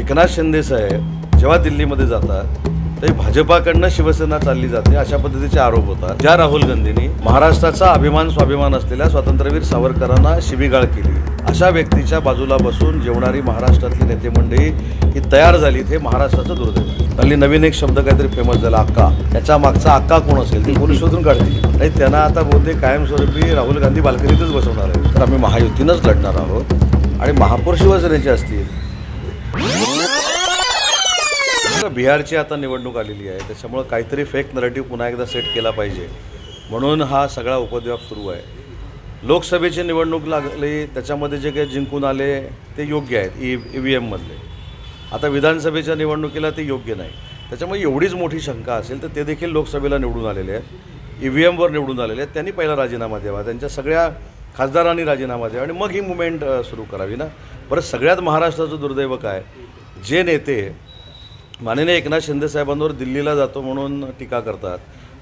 एकनाथ शिंदे साहेब जेव्हा दिल्लीमध्ये जातात ते भाजपाकडनं शिवसेना चालली जाते अशा पद्धतीचे आरोप होतात। ज्या राहुल गांधींनी महाराष्ट्राचा अभिमान स्वाभिमान असलेल्या स्वातंत्र्यवीर सावरकरांना शिवीगाळ केली अशा व्यक्तीच्या बाजूला बसून जेवणारी महाराष्ट्रातली नेते मंडळी ही तयार झाली, हे महाराष्ट्राचं दुर्दैव आहे। हल्ली नवीन एक शब्द काहीतरी फेमस झाला, अक्का। याच्या मागचा अक्का कोण असेल ते पोलीस शोधून काढतील आणि त्यांना आता बहुतेक कायमस्वरूपी राहुल गांधी बाल्कनीतच बसवणार आहे। तर आम्ही महायुतीनंच लढणार आहोत आणि महापौर शिवसेनेचे असतील। बिहारची आता निवडणूक आलेली आहे, त्याच्यामुळे काहीतरी फेक नरेटिव्ह पुन्हा एकदा सेट केला पाहिजे म्हणून हा सगळा उपद्व्याप सुरू आहे। लोकसभेची निवडणूक लागली, त्याच्यामध्ये जे काही जिंकून आले ते योग्य आहेत EVM मधले। आता विधानसभेच्या निवडणुकीला ते योग्य नाही, त्याच्यामुळे एवढीच मोठी शंका असेल तर ते देखील लोकसभेला निवडून आलेले आहेत, EVM वर निवडून आलेले आहेत। त्यांनी पहिला राजीनामा द्यावा, त्यांच्या सगळ्या खासदारांनी राजीनामा द्यावा आणि मग ही मुवमेंट सुरू करावी ना। बरं, सगळ्यात महाराष्ट्राचं दुर्दैव काय, जे नेते माननीय एकनाथ शिंदे साहेबांवर दिल्लीला जातो म्हणून टीका करतात,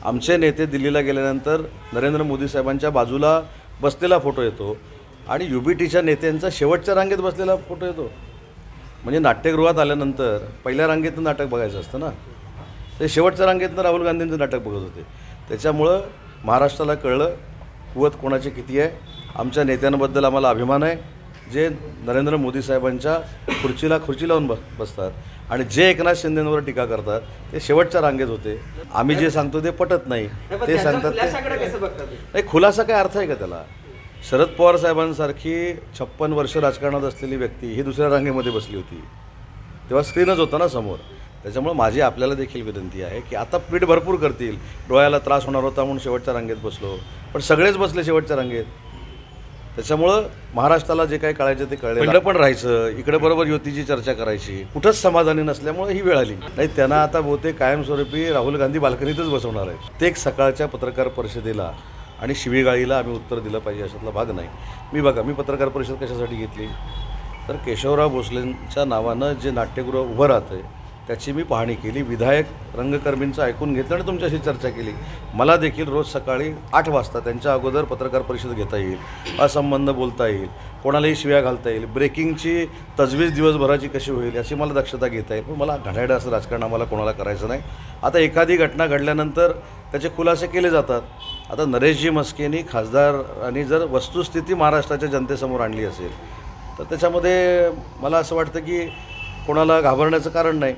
आमचे नेते दिल्लीला गेल्यानंतर नरेंद्र मोदी साहेबांच्या बाजूला बसलेला फोटो येतो आणि UBTच्या नेत्यांचा शेवटच्या रांगेत बसलेला फोटो येतो। म्हणजे नाट्यगृहात आल्यानंतर पहिल्या रांगेतनं नाटक बघायचं असतं ना, ते शेवटच्या रांगेतनं राहुल गांधींचं नाटक बघत होते। त्याच्यामुळं महाराष्ट्राला कळलं कुवत कोणाची किती आहे। आमच्या नेत्यांबद्दल आम्हाला अभिमान आहे, जे नरेंद्र मोदी साहेबांच्या खुर्चीला खुर्ची लावून बसतात आणि जे एकनाथ शिंदेंवर टीका करतात ते शेवटच्या रांगेत होते। आम्ही जे सांगतो ते पटत नाही, ते सांगतात नाही। खुलासा काय अर्थ आहे का त्याला? शरद पवार साहेबांसारखी 56 वर्ष राजकारणात असलेली व्यक्ती ही दुसऱ्या रांगेमध्ये बसली होती, तेव्हा स्क्रीनच होता ना समोर। त्याच्यामुळे माझी आपल्याला देखील विनंती आहे की आता पीठ भरपूर करतील, डोळ्याला त्रास होणार होता म्हणून शेवटच्या रांगेत बसलो, पण सगळेच बसले शेवटच्या रांगेत। त्याच्यामुळं महाराष्ट्राला जे काही कळायचं ते कळलं, इकडं पण राहायचं, इकडे बरोबर युतीची चर्चा करायची, कुठंच समाधानी नसल्यामुळे ही वेळ आली नाही। त्यांना आता बहुतेक कायमस्वरूपी राहुल गांधी बाल्कनीतच बसवणार आहे। ते एक सकाळच्या पत्रकार परिषदेला आणि शिवीगाळीला आम्ही उत्तर दिलं पाहिजे अशातला भाग नाही। मी पत्रकार परिषद कशासाठी घेतली तर केशवराव भोसलेंच्या नावानं जे नाट्यगृह उभं राहतं आहे त्याची मी पाहणी केली, विधायक रंगकर्मींचं ऐकून घेतलं आणि तुमच्याशी चर्चा केली। मला देखील रोज सकाळी 8 वाजता त्यांच्या अगोदर पत्रकार परिषद घेता येईल, असंबंध बोलता येईल, कोणालाही शिव्या घालता येईल, ब्रेकिंगची तजवीज दिवसभराची कशी होईल याची मला दक्षता घेता येईल। पण मला घड्याळ असं राजकारण आम्हाला कोणाला करायचं नाही। आता एखादी घटना घडल्यानंतर त्याचे खुलासे केले जातात। आता नरेशजी मस्केनी खासदारांनी जर वस्तुस्थिती महाराष्ट्राच्या जनतेसमोर आणली असेल तर त्याच्यामध्ये मला असं वाटतं की कोणाला घाबरण्याचं कारण नाही।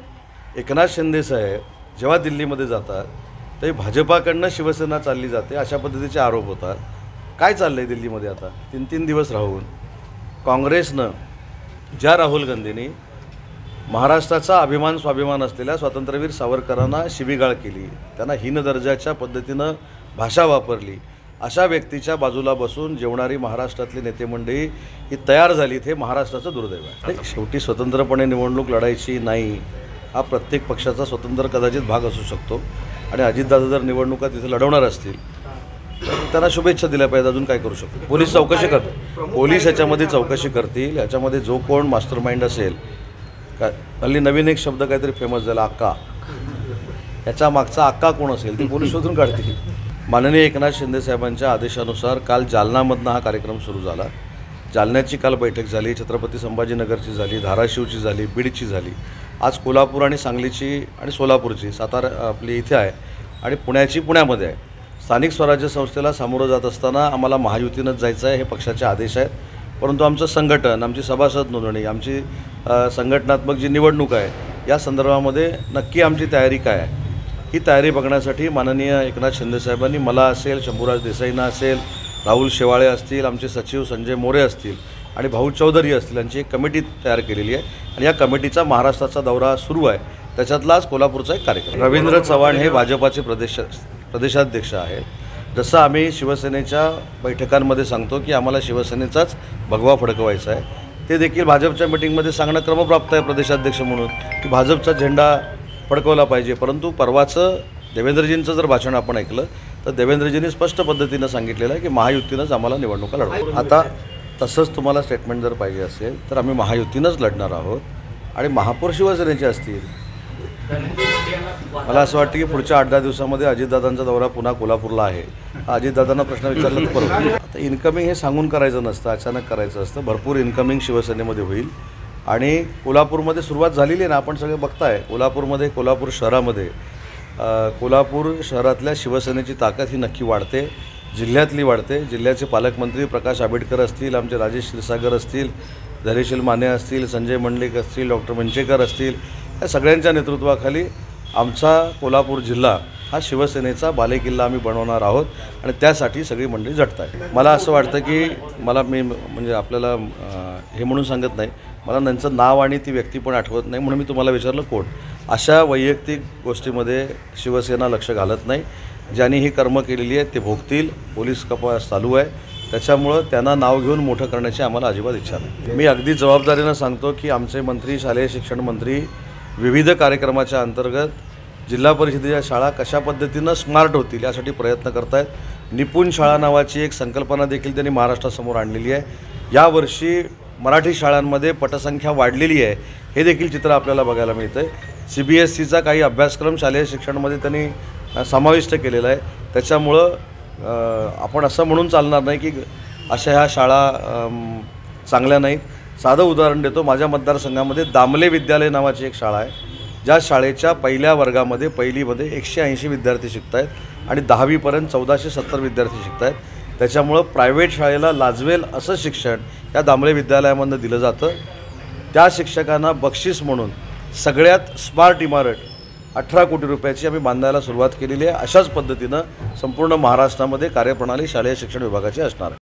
एकनाथ शिंदे साहेब जेव्हा दिल्लीमध्ये जातात ते भाजपाकडनं शिवसेना चालली जाते अशा पद्धतीचे आरोप होतात। काय चाललं आहे दिल्लीमध्ये आता 3-3 दिवस राहून? काँग्रेसनं ज्या राहुल गांधींनी महाराष्ट्राचा अभिमान स्वाभिमान असलेल्या स्वातंत्र्यवीर सावरकरांना शिवीगाळ केली, त्यांना हीन दर्जाच्या पद्धतीनं भाषा वापरली अशा व्यक्तीच्या बाजूला बसून जेवणारी महाराष्ट्रातली नेते मंडळी ही तयार झालीत, हे महाराष्ट्राचं दुर्दैव आहे। शेवटी स्वतंत्रपणे निवडणूक लढायची नाही हा प्रत्येक पक्षाचा स्वतंत्र कदाचित भाग असू शकतो आणि अजितदादा जर निवडणुका तिथे लढवणार असतील तर त्यांना शुभेच्छा दिल्या पाहिजेत। अजून काय करू शकतो? पोलीस चौकशी करतील, पोलीस याच्यामध्ये चौकशी करतील। याच्यामध्ये जो कोण मास्टर माइंड असेल, का हल्ली नवीन एक शब्द काहीतरी फेमस झाला, अक्का। याच्या मागचा अक्का कोण असेल ते पोलीस शोधून काढतील। माननीय एकनाथ शिंदे साहेबांच्या आदेशानुसार काल जालनामधनं हा कार्यक्रम सुरू झाला। जालन्याची काल बैठक झाली, छत्रपती संभाजीनगरची झाली, धाराशिवची झाली, बीडची झाली, आज कोल्हापूर आणि सांगलीची आणि सोलापूरची, सातारा आपली इथे आहे आणि पुण्याची पुण्यामध्ये आहे। स्थानिक स्वराज्य संस्थेला सामोरं जात असताना आम्हाला महायुतीनंच जायचं आहे, हे पक्षाचे आदेश आहेत। परंतु आमचं संघटन, आमची सभासद नोंदणी, आमची संघटनात्मक जी निवडणूक आहे या संदर्भामध्ये नक्की आमची तयारी काय आहे ही तयारी बघण्यासाठी माननीय एकनाथ शिंदे साहेबांनी मला असेल, शंभूराज देसाईंना असेल, राहुल शेवाळे असतील, आमचे सचिव संजय मोरे असतील आणि भाऊ चौधरी असतील यांची एक कमिटी तयार केलेली आहे आणि या कमिटीचा महाराष्ट्राचा दौरा सुरू आहे। त्याच्यातलाच कोल्हापूरचा एक कार्यक्रम। रवींद्र चव्हाण हे भाजपाचे प्रदेशाध्यक्ष आहेत। जसं आम्ही शिवसेनेच्या बैठकांमध्ये सांगतो की आम्हाला शिवसेनेचाच भगवा फडकवायचा आहे, ते देखील भाजपच्या मिटिंगमध्ये सांगणं क्रमप्राप्त आहे प्रदेशाध्यक्ष म्हणून की भाजपचा झेंडा फडकवला पाहिजे। परंतु परवाचं देवेंद्रजींचं जर भाषण आपण ऐकलं तर देवेंद्रजींनी स्पष्ट पद्धतीनं सांगितलेलं आहे की महायुतीनंच आम्हाला निवडणुका लढवायच्या। आता तसंच तुम्हाला स्टेटमेंट जर पाहिजे असेल तर आम्ही महायुतीनंच लढणार आहोत आणि महापौर शिवसेनेचे असतील। मला असं वाटतं की पुढच्या 8-10 दिवसामध्ये अजितदादांचा दौरा पुन्हा कोल्हापूरला आहे। अजितदादांना प्रश्न विचारला तर बरोबर। आता इन्कमिंग हे सांगून करायचं नसतं, अचानक करायचं असतं। भरपूर इन्कमिंग शिवसेनेमध्ये होईल आणि कोल्हापूरमध्ये सुरुवात झालेली आहे ना, आपण सगळे बघताय. कोल्हापूर शहरामध्ये कोल्हापूर शहरातल्या शिवसेनेची ताकद ही नक्की वाढते, जिल्ह्यातली वाढते. जिल्ह्याचे पालकमंत्री प्रकाश आंबेडकर असतील, आमचे राजेश क्षीरसागर असतील, धैर्यशील माने असतील, संजय मंडलिक असतील, डॉक्टर मंचेकर असतील, या सगळ्यांच्या नेतृत्वाखाली आमचा कोल्हापूर जिल्हा हा शिवसेनेचा बालेकिल्ला आम्ही बनवणार आहोत आणि त्यासाठी सगळी मंडळी झटत आहे. मला असं वाटतं की मी म्हणजे आपल्याला हे म्हणून सांगत नाही, मला त्यांचं नाव आणि ती व्यक्ती पण आठवत नाही, म्हणून मी तुम्हाला विचारलं कोण. अशा वैयक्तिक गोष्टीमध्ये शिवसेना लक्ष घालत नाही. ज्यांनी ही कर्म केलेली आहेत ते भोगतील. पोलीस तपास चालू आहे, त्याच्यामुळं त्यांना नाव घेऊन मोठं करण्याची आम्हाला अजिबात इच्छा नाही. मी अगदी जबाबदारीनं सांगतो की आमचे मंत्री, शालेय शिक्षण मंत्री विविध कार्यक्रमाच्या अंतर्गत जिल्हा परिषदेच्या शाळा कशा पद्धतीनं स्मार्ट होतील यासाठी प्रयत्न करत आहेत. निपुण शाळा नावाची एक संकल्पना देखील त्यांनी महाराष्ट्रासमोर आणलेली आहे. यावर्षी मराठी शाळांमध्ये पटसंख्या वाढलेली आहे, हे देखील चित्र आपल्याला बघायला मिळतं आहे. CBSEचा काही अभ्यासक्रम शालेय शिक्षणामध्ये त्यांनी समाविष्ट केलेला आहे. त्याच्यामुळं आपण असं म्हणून चालणार नाही की अशा ह्या शाळा चांगल्या नाहीत. साधं उदाहरण देतो. माझ्या मतदारसंघामध्ये दामले विद्यालय नावाची एक शाळा आहे, ज्या शाळेच्या पहिल्या वर्गामध्ये पहिलीमध्ये 180 विद्यार्थी शिकत आहेत आणि 10वीपर्यंत 1470 विद्यार्थी शिकत आहेत. त्याच्यामुळं प्रायव्हेट शाळेला लाजवेल असं शिक्षण या दामले विद्यालयामधून दिलं जातं. त्या शिक्षकांना बक्षीस म्हणून सगळ्यात स्मार्ट इमारत 18 कोटी रुपयाची आम्ही बांधायला सुरुवात केलेली आहे. अशाच पद्धतीनं संपूर्ण महाराष्ट्रामध्ये कार्यप्रणाली शालेय शिक्षण विभागाची असणार आहे.